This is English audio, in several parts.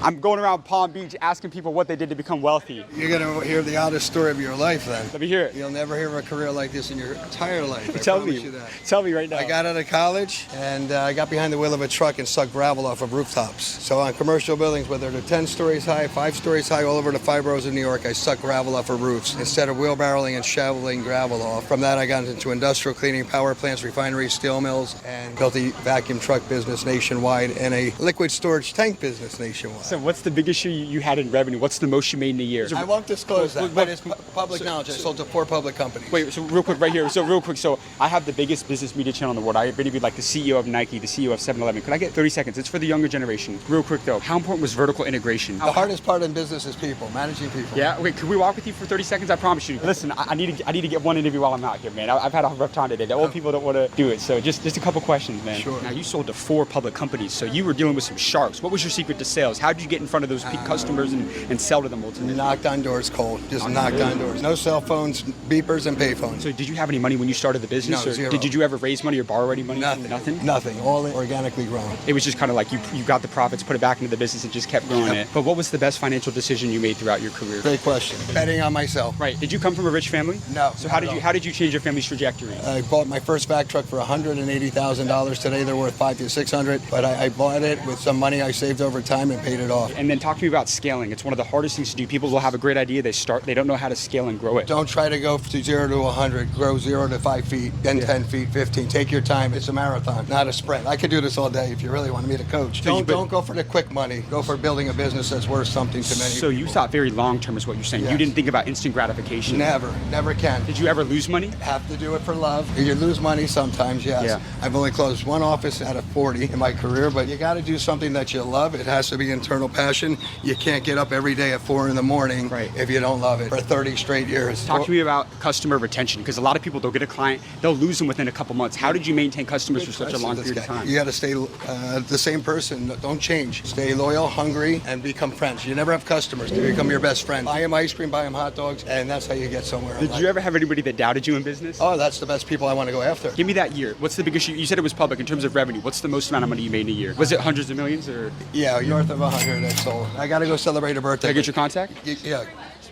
I'm going around Palm Beach asking people what they did to become wealthy. You're going to hear the oddest story of your life then. Let me hear it. You'll never hear of a career like this in your entire life. I Tell promise me. you that. Tell me right now. I got out of college and I got behind the wheel of a truck and sucked gravel off of rooftops. So on commercial buildings, whether they're 10 stories high, 5 stories high, all over the 5 boroughs of New York, I sucked gravel off of roofs instead of wheelbarrowing and shoveling gravel off. From that, I got into industrial cleaning, power plants, refineries, steel mills, and built a vacuum truck business nationwide and a liquid storage tank business nationwide. So what's the biggest year you had in revenue? What's the most you made in a year? I won't disclose that, but it's public knowledge. I sold to 4 public companies. Wait, so real quick right here. So I have the biggest business media channel in the world. I interviewed like the CEO of Nike, the CEO of 7-Eleven. Could I get 30 seconds? It's for the younger generation. Real quick though, how important was vertical integration? The hardest part in business is people, managing people. Yeah, wait, could we walk with you for 30 seconds? I promise you. Listen, I need to get one interview while I'm out here, man. I've had a rough time today. The old people don't want to do it. So just a couple questions, man. Sure. Now you sold to 4 public companies, so you were dealing with some sharks. What was your secret to sales? How did you get in front of those customers and sell to them ultimately? Knocked on doors cold. Just knocked on doors. No cell phones, beepers, and payphones. So did you have any money when you started the business? No, or zero. Did you ever raise money or borrow any money? Nothing. Nothing. All organically grown. It was just kind of like you got the profits, put it back into the business, and just kept growing it. But what was the best financial decision you made throughout your career? Great question. Betting on myself. Right. Did you come from a rich family? No. So how did you change your family's trajectory? I bought my first vac truck for $180,000. Today they're worth $500 to $600. But I bought it with some money I saved over time and paid it off. And then talk to me about scaling. It's one of the hardest things to do. People will have a great idea. They don't know how to scale and grow it. Don't try to go to 0 to 100. Grow 0 to 5 feet, then 10 feet, 15. Take your time. It's a marathon, not a sprint. I could do this all day if you really wanted me to coach. Don't go for the quick money. Go for building a business that's worth something to many So people. you thought very long term is what you're saying. Yes. You didn't think about instant gratification. Never can. Did you ever lose money? Have to do it for love. You lose money sometimes, yes. Yeah. I've only closed 1 office out of 40 in my career, but you got to do something that you love. It has to be internal passion. You can't get up every day at 4 in the morning if you don't love it for 30 straight years. Talk to me about customer retention, because a lot of people, they'll get a client, they'll lose them within a couple months. How did you maintain customers for such a long period of time? You got to stay the same person. Don't change. Stay loyal, hungry, and become friends. You never have customers. They become your best friend. Buy them ice cream, buy them hot dogs, and that's how you get somewhere. Did you ever have anybody that doubted you in business? Oh, that's the best people I want to go after. Give me that year. What's the biggest year? You said it was public in terms of revenue. What's the most amount of money you made in a year? Was it hundreds of millions or? Yeah, north of 100 I sold. I got to go celebrate a birthday. Can I get your contact? Yeah.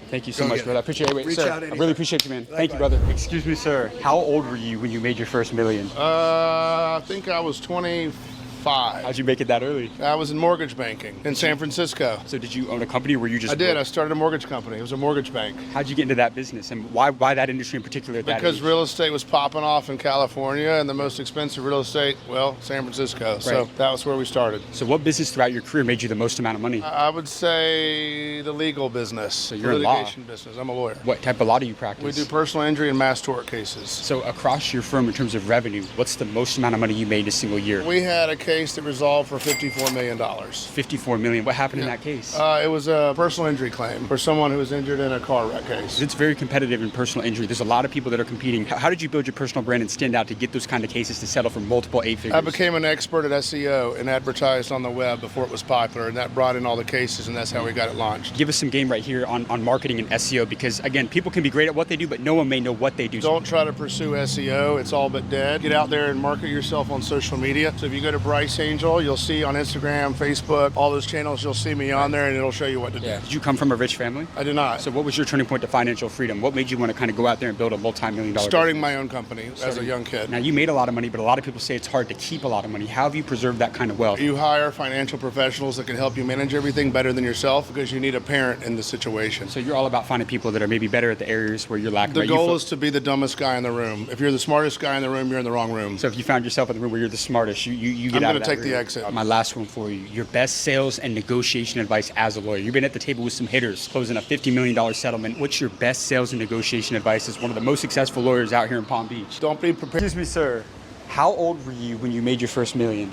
Thank you so much, brother. I appreciate it. Reach Sir, out I anytime. really appreciate you, man. Likewise. Thank you, brother. Excuse me, sir. How old were you when you made your first million? I think I was 25. How'd you make it that early? I was in mortgage banking in San Francisco. So did you own a company or were you just I did. broke? I started a mortgage company. It was a mortgage bank. How'd you get into that business and why that industry in particular at that Because age? real estate was popping off in California and the most expensive real estate, well, San Francisco. So that was where we started. So what business throughout your career made you the most amount of money? I would say the legal business. So you're in law. litigation business. I'm a lawyer. What type of law do you practice? We do personal injury and mass tort cases. So across your firm in terms of revenue, what's the most amount of money you made in a single year? We had a case that resolved for $54 million. $54 million. What happened in that case? It was a personal injury claim for someone who was injured in a car wreck case. It's very competitive in personal injury. There's a lot of people that are competing. How did you build your personal brand and stand out to get those kind of cases to settle for multiple 8 figures? I became an expert at SEO and advertised on the web before it was popular, and that brought in all the cases, and that's how we got it launched. Give us some game right here on marketing and SEO, because again, people can be great at what they do, but no one may know what they do. Don't try to pursue SEO. It's all but dead. Get out there and market yourself on social media. So if you go to Bryce Angel, you'll see on Instagram, Facebook, all those channels, you'll see me on there, and it'll show you what to do. Did you come from a rich family? I did not. So what was your turning point to financial freedom? What made you want to kind of go out there and build a multi-million-dollar Starting business? my own company as a young kid. Now, you made a lot of money, but a lot of people say it's hard to keep a lot of money. How have you preserved that kind of wealth? You hire financial professionals that can help you manage everything better than yourself because you need a parent in the situation. So you're all about finding people that are maybe better at the areas where you're lacking. The goal is to be the dumbest guy in the room. If you're the smartest guy in the room, you're in the wrong room. So if you found yourself in the room where you're the smartest, you get I'm out going of to that take the room. exit. My last one for you. Your best sales and negotiation advice as a lawyer. You've been at the table with some hitters, closing a $50 million settlement. What's your best sales and negotiation advice as one of the most successful lawyers out here in Palm Beach? Don't be prepared. Excuse me, sir. How old were you when you made your first million?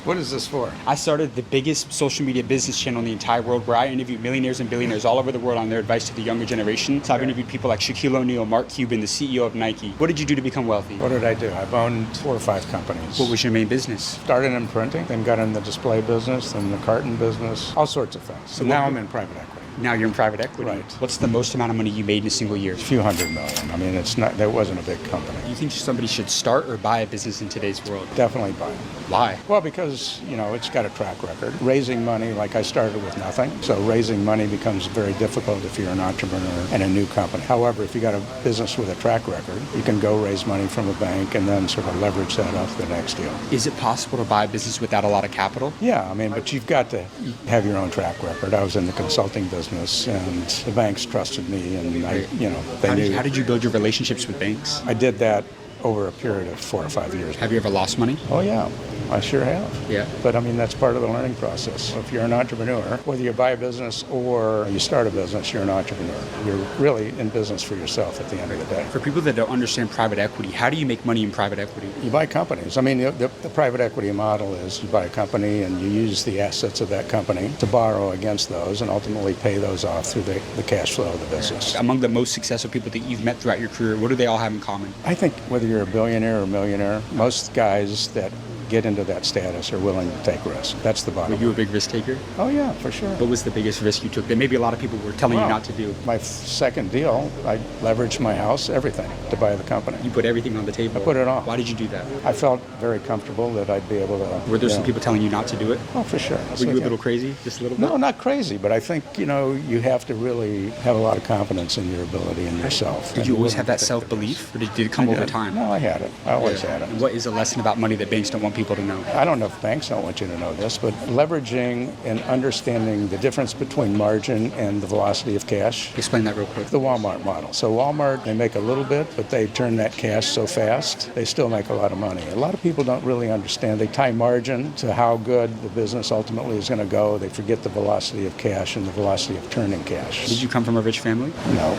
What is this for? I started the biggest social media business channel in the entire world where I interviewed millionaires and billionaires all over the world on their advice to the younger generation. So I've interviewed people like Shaquille O'Neal, Mark Cuban, the CEO of Nike. What did you do to become wealthy? What did I do? I've owned 4 or 5 companies. What was your main business? Started in printing, then got in the display business, then the carton business, all sorts of things. So now I'm in private equity. Now you're in private equity. Right. What's the most amount of money you made in a single year? A few $100 million. I mean, that wasn't a big company. Do you think somebody should start or buy a business in today's world? Definitely buy it. Why? Well, because, it's got a track record. Raising money, like I started with nothing. So raising money becomes very difficult if you're an entrepreneur and a new company. However, if you got a business with a track record, you can go raise money from a bank and then sort of leverage that up the next deal. Is it possible to buy a business without a lot of capital? Yeah, I mean, but you've got to have your own track record. I was in the consulting business and the banks trusted me and How did you build your relationships with banks? I did that over a period of 4 or 5 years. Have you ever lost money? Oh, yeah. I sure have. Yeah. But I mean, that's part of the learning process. If you're an entrepreneur, whether you buy a business or you start a business, you're an entrepreneur. You're really in business for yourself at the end of the day. For people that don't understand private equity, how do you make money in private equity? You buy companies. I mean, the private equity model is you buy a company and you use the assets of that company to borrow against those and ultimately pay those off through the cash flow of the business. Among the most successful people that you've met throughout your career, what do they all have in common? I think whether you're a billionaire or millionaire, most guys that get into that status are willing to take risks. That's the bottom Were line. you a big risk taker? Oh, yeah, for sure. What was the biggest risk you took that maybe a lot of people were telling you not to do? My second deal, I leveraged my house, everything, to buy the company. You put everything on the table? I put it on. Why did you do that? I felt very comfortable that I'd be able to... Were there some people telling you not to do it? Oh, for sure. Were you a little crazy? Just a little bit? No, not crazy, but I think, you have to really have a lot of confidence in your ability and yourself. Did you always have that self-belief, or did it come over time? No, I had it. I always had it. And what is a lesson about money that banks don't want people to know? I don't know if banks don't want you to know this, but leveraging and understanding the difference between margin and the velocity of cash. Explain that real quick. The Walmart model. So Walmart, they make a little bit, but they turn that cash so fast, they still make a lot of money. A lot of people don't really understand. They tie margin to how good the business ultimately is going to go. They forget the velocity of cash and the velocity of turning cash. Did you come from a rich family? No.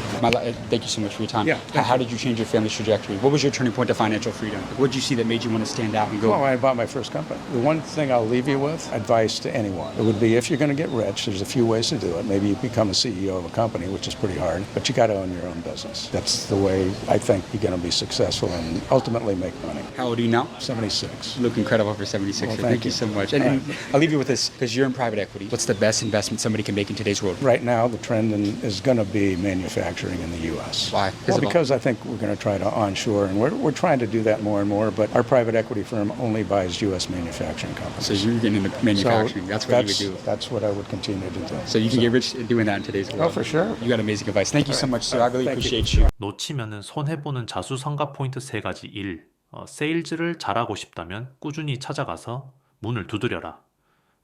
Thank you so much for your time. Yeah, How did you change your family's trajectory? What was your turning point to financial freedom? What did you see that made you want to stand out and go? Well, I bought my first company. The one thing I'll leave you with, advice to anyone, it would be if you're going to get rich, there's a few ways to do it. Maybe you become a CEO of a company, which is pretty hard, but you got to own your own business. That's the way I think you're going to be successful and ultimately make money. How old are you now? 76. You look incredible for 76. Well, thank you so much. And I'll leave you with this, because you're in private equity. What's the best investment somebody can make in today's world? Right now, the trend is going to be manufacturing in the U.S. Why? Well, because I think we're going to try to onshore, and we're trying to do that more and more, but our private equity firm only buys U.S. manufacturing companies. So you're getting into manufacturing. So that's what you would do. That's what I would continue to do. So you can get rich doing that in today's world. Oh, for sure. You got amazing advice. Thank you so much, sir. I really Thank you. appreciate you. 놓치면은 손해보는 자수성가 포인트 3가지. 1. 세일즈를 잘하고 싶다면 꾸준히 찾아가서 문을 두드려라.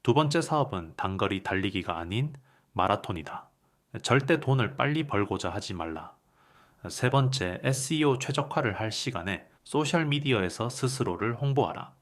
두 번째 사업은 단거리 달리기가 아닌 마라톤이다. 절대 돈을 빨리 벌고자 하지 말라. 세 번째, SEO 최적화를 할 시간에 소셜미디어에서 스스로를 홍보하라.